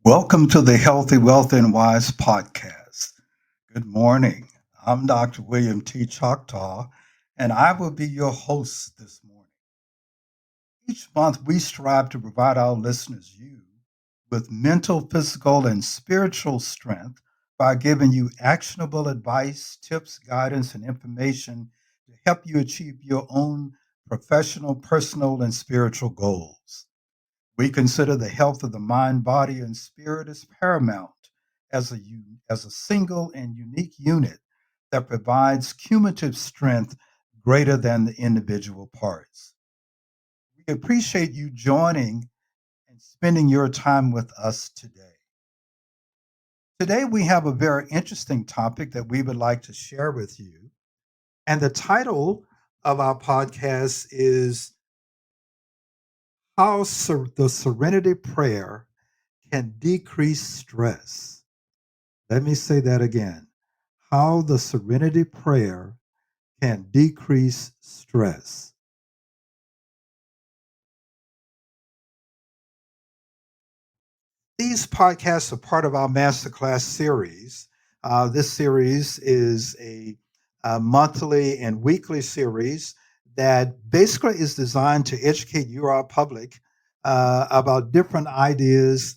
Welcome to the Healthy, Wealthy, and Wise podcast. Good morning. I'm Dr. William T. Choctaw, and I will be your host this morning. Each month, we strive to provide our listeners you with mental, physical, and spiritual strength by giving you actionable advice, tips, guidance, and information to help you achieve your own professional, personal, and spiritual goals. We consider the health of the mind, body, and spirit as paramount as a single and unique unit that provides cumulative strength greater than the individual parts. We appreciate you joining and spending your time with us today. Today, we have a very interesting topic that we would like to share with you. And the title of our podcast is the Serenity Prayer Can Decrease Stress. Let me say that again. How the Serenity Prayer can decrease stress. These podcasts are part of our masterclass series. This series is a monthly and weekly series that basically is designed to educate you, our public, about different ideas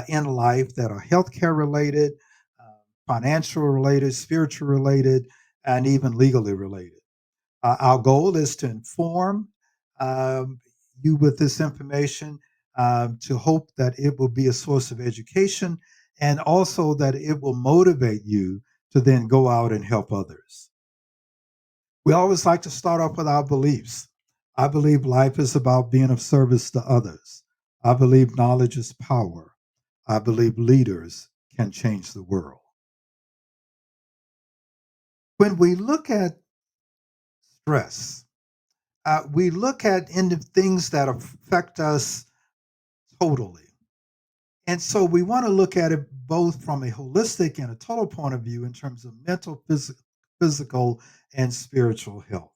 in life that are healthcare related, uh, financial related, spiritual related, and even legally related. Our goal is to inform um, you with this information to hope that it will be a source of education and also that it will motivate you to then go out and help others. We always like to start off with our beliefs. I believe life is about being of service to others. I believe knowledge is power. I believe leaders can change the world. When we look at stress, we look at things that affect us totally. And so we want to look at it both from a holistic and a total point of view in terms of mental, physical, and spiritual health.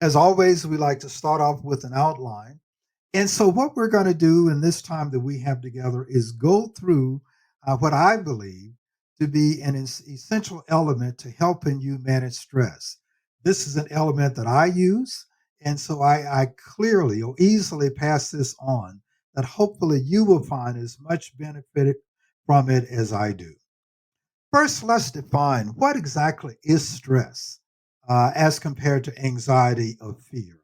As always, we like to start off with an outline. And so, what we're going to do in this time that we have together is go through what I believe to be an essential element to helping you manage stress. This is an element that I use, and so I clearly or easily pass this on that hopefully you will find as much benefit from it as I do. First, let's define what exactly is stress as compared to anxiety or fear.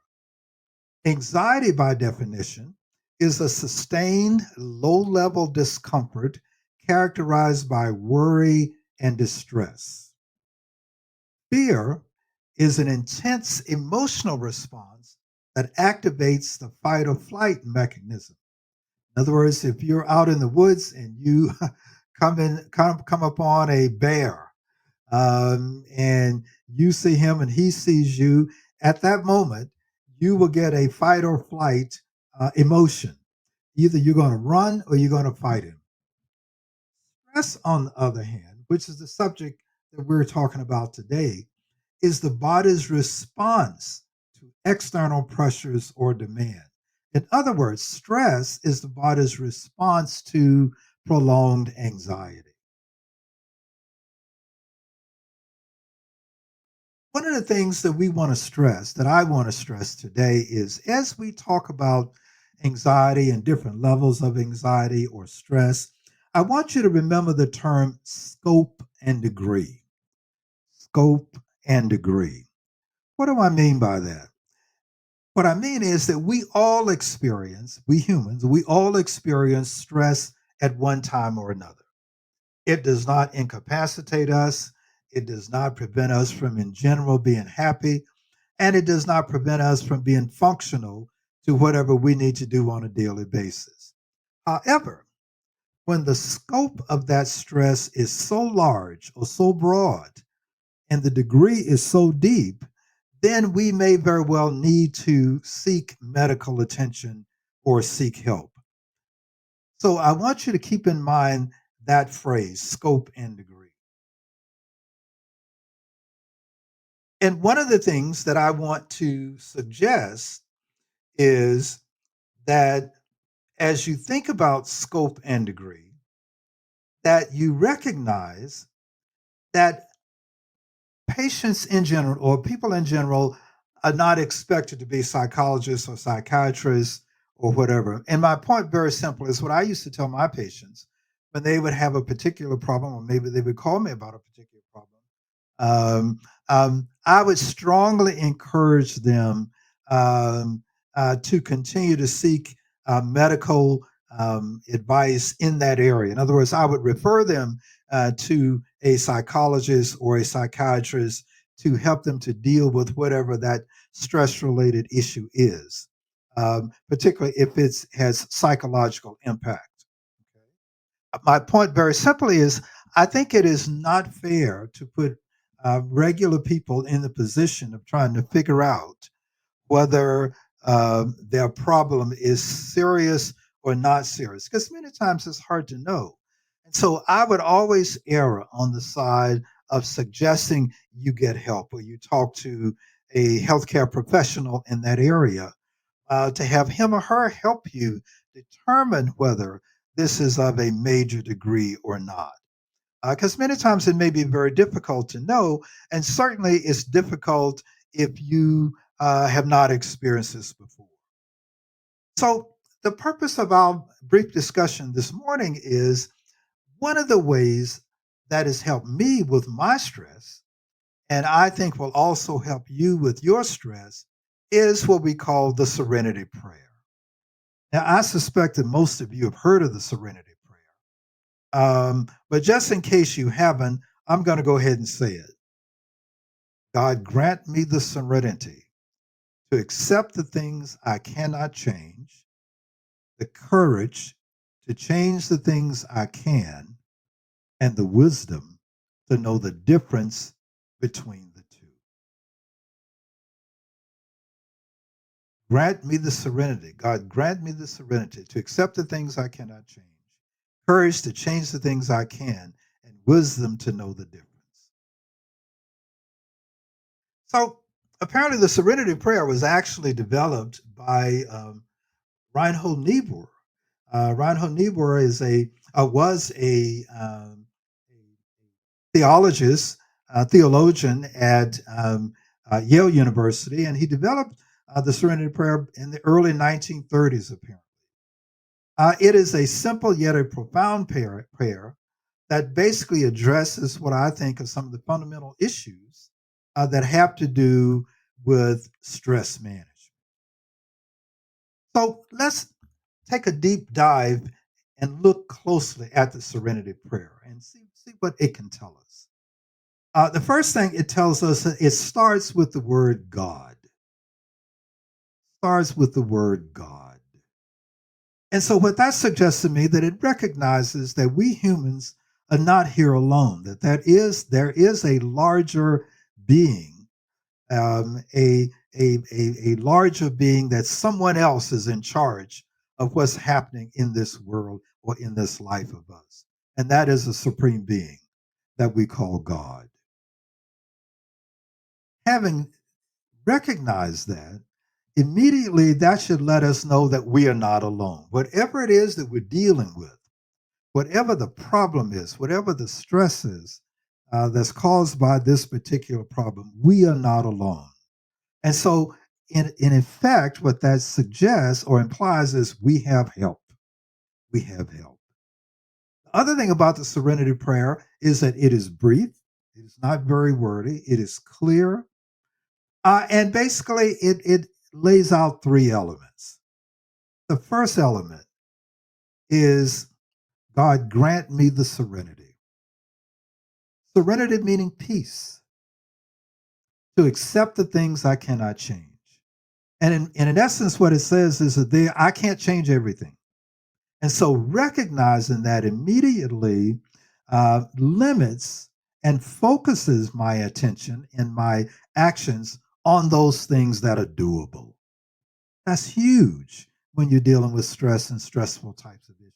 Anxiety, by definition, is a sustained low level discomfort characterized by worry and distress. Fear is an intense emotional response that activates the fight or flight mechanism. In other words, if you're out in the woods and you come upon a bear and you see him and he sees you, at that moment, you will get a fight or flight emotion. Either you're going to run or you're going to fight him. Stress, on the other hand, which is the subject that we're talking about today, is the body's response to external pressures or demand. In other words, stress is the body's response to prolonged anxiety. One of the things that we want to stress, that I want to stress today, is as we talk about anxiety and different levels of anxiety or stress, I want you to remember the term scope and degree. Scope and degree. What do I mean by that? What I mean is that we humans, we all experience stress at one time or another. It does not incapacitate us. It does not prevent us from, in general, being happy. And it does not prevent us from being functional to whatever we need to do on a daily basis. However, when the scope of that stress is so large or so broad and the degree is so deep, then we may very well need to seek medical attention or seek help. So I want you to keep in mind that phrase, scope and degree. And one of the things that I want to suggest is that as you think about scope and degree, that you recognize that patients in general or people in general are not expected to be psychologists or psychiatrists or whatever. And my point, very simple, is what I used to tell my patients when they would have a particular problem, or maybe they would call me about a particular problem. I would strongly encourage them um, to continue to seek medical advice in that area. In other words, I would refer them to a psychologist or a psychiatrist to help them to deal with whatever that stress related issue is, particularly if it has psychological impact. My point, very simply, is I think it is not fair to put regular people in the position of trying to figure out whether their problem is serious or not serious, because many times it's hard to know. And so I would always err on the side of suggesting you get help or you talk to a healthcare professional in that area to have him or her help you determine whether this is of a major degree or not. Because many times it may be very difficult to know, and certainly it's difficult if you have not experienced this before. So, the purpose of our brief discussion this morning is one of the ways that has helped me with my stress, and I think will also help you with your stress, is what we call the Serenity Prayer. Now, I suspect that most of you have heard of the Serenity Prayer. But just in case you haven't, I'm going to go ahead and say it. God, grant me the serenity to accept the things I cannot change, the courage to change the things I can, and the wisdom to know the difference between the two. Grant me the serenity. God, grant me the serenity to accept the things I cannot change, courage to change the things I can, and wisdom to know the difference. So apparently, the Serenity Prayer was actually developed by Reinhold Niebuhr. Reinhold Niebuhr was a theologist, theologian at Yale University, and he developed the Serenity Prayer in the early 1930s. Apparently, it is a simple yet a profound prayer that basically addresses what I think are some of the fundamental issues that have to do with stress management. So let's take a deep dive and look closely at the Serenity Prayer and see what it can tell us. The first thing it tells us, it starts with the word God. Starts with the word God. And so what that suggests to me that it recognizes that we humans are not here alone, that there is a larger being, a larger being that someone else is in charge of what's happening in this world or in this life of us. And that is a supreme being that we call God. Having recognized that, immediately that should let us know that we are not alone. Whatever it is that we're dealing with, whatever the problem is, whatever the stress is that's caused by this particular problem, we are not alone. And so, in effect, what that suggests or implies is we have help. We have help. The other thing about the Serenity Prayer is that it is brief, it is not very wordy, it is clear, and basically it lays out three elements. The first element is God grant me the serenity. Serenity meaning peace, to accept the things I cannot change. And in essence, what it says is that I can't change everything. And so recognizing that immediately limits and focuses my attention and my actions on those things that are doable. That's huge when you're dealing with stress and stressful types of issues.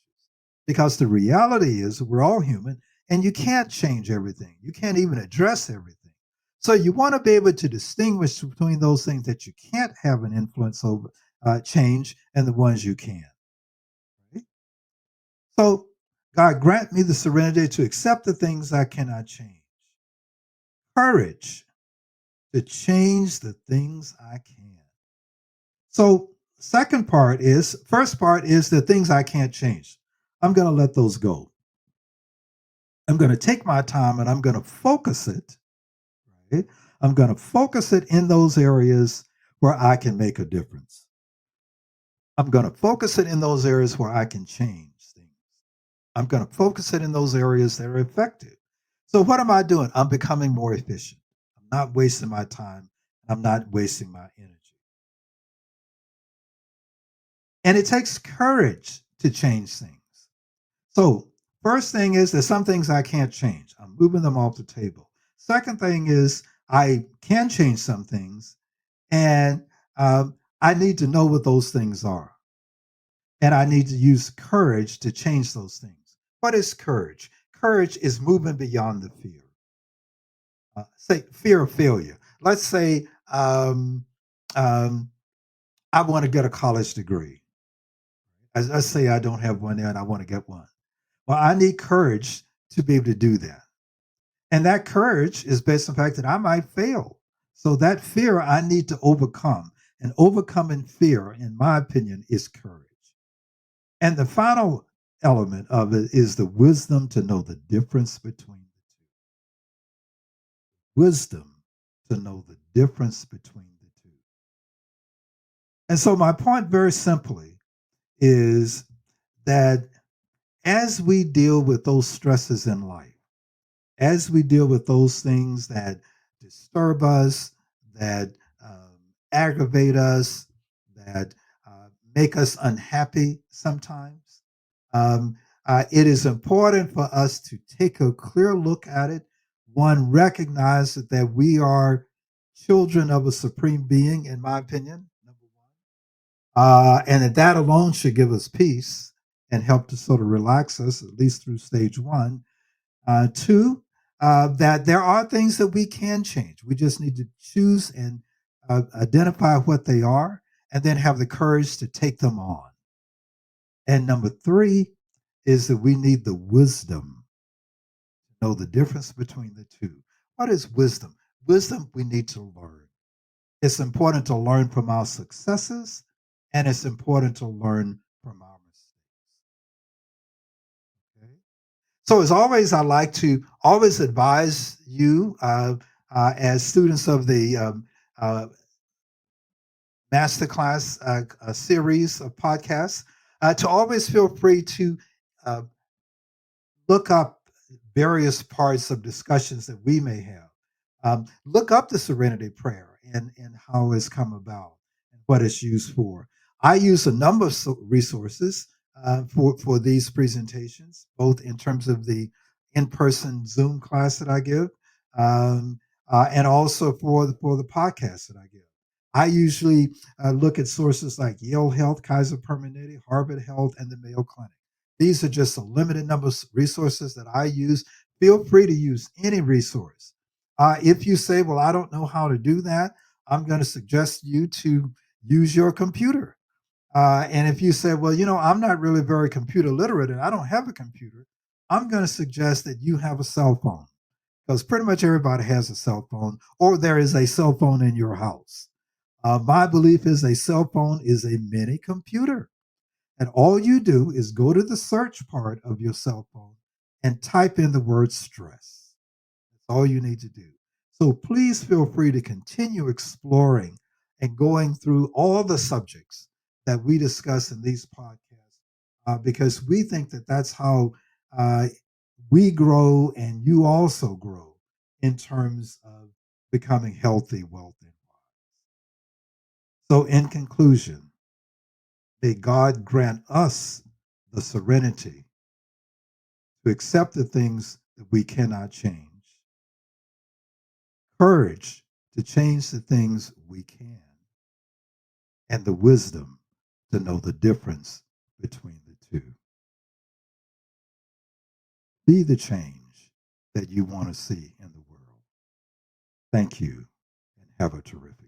Because the reality is we're all human and you can't change everything. You can't even address everything. So you want to be able to distinguish between those things that you can't have an influence over, change, and the ones you can. Right? So God, grant me the serenity to accept the things I cannot change, courage to change the things I can. So, first part is the things I can't change. I'm going to let those go. I'm going to take my time and I'm going to focus it, right? I'm going to focus it in those areas where I can make a difference. I'm going to focus it in those areas where I can change things. I'm going to focus it in those areas that are effective. So, what am I doing? I'm becoming more efficient. I'm not wasting my time. I'm not wasting my energy. And it takes courage to change things. So, first thing is there's some things I can't change. I'm moving them off the table. Second thing is I can change some things, and I need to know what those things are. And I need to use courage to change those things. What is courage? Courage is moving beyond the fear. Say fear of failure. Let's say um, I want to get a college degree. Let's say I don't have one there and I want to get one. Well, I need courage to be able to do that. And that courage is based on the fact that I might fail. So that fear I need to overcome. And overcoming fear, in my opinion, is courage. And the final element of it is the wisdom to know the difference between the two. Wisdom to know the difference between the two. And so my point very simply is that as we deal with those stresses in life, as we deal with those things that disturb us, that aggravate us, that make us unhappy sometimes, um, it is important for us to take a clear look at it. One, recognize that we are children of a supreme being, in my opinion, number one. And that alone should give us peace and help to sort of relax us, at least through stage one. Two, that there are things that we can change. We just need to choose and identify what they are and then have the courage to take them on. And number three is that we need the wisdom to know the difference between the two. What is wisdom? Wisdom we need to learn. It's important to learn from our successes and it's important to learn from our mistakes. Okay? So, as always, I like to always advise you as students of the uh, masterclass series of podcasts to always feel free to uh, look up various parts of discussions that we may have. Look up the Serenity Prayer and how it's come about and what it's used for. I use a number of resources for these presentations, both in terms of the in-person Zoom class that I give, and also for the podcast that I give. I usually look at sources like Yale Health, Kaiser Permanente, Harvard Health, and the Mayo Clinic. These are just a limited number of resources that I use. Feel free to use any resource. If you say, well, I don't know how to do that, I'm going to suggest you to use your computer. And if you say, well, I'm not really very computer literate and I don't have a computer, I'm going to suggest that you have a cell phone because pretty much everybody has a cell phone or there is a cell phone in your house. My belief is a cell phone is a mini computer. And all you do is go to the search part of your cell phone and type in the word stress. That's all you need to do. So please feel free to continue exploring and going through all the subjects that we discuss in these podcasts because we think that that's how uh, we grow and you also grow in terms of becoming healthy, wealthy, and wise. So, in conclusion, may God grant us the serenity to accept the things that we cannot change, courage to change the things we can, and the wisdom to know the difference between the two. Be the change that you want to see in the world. Thank you and have a terrific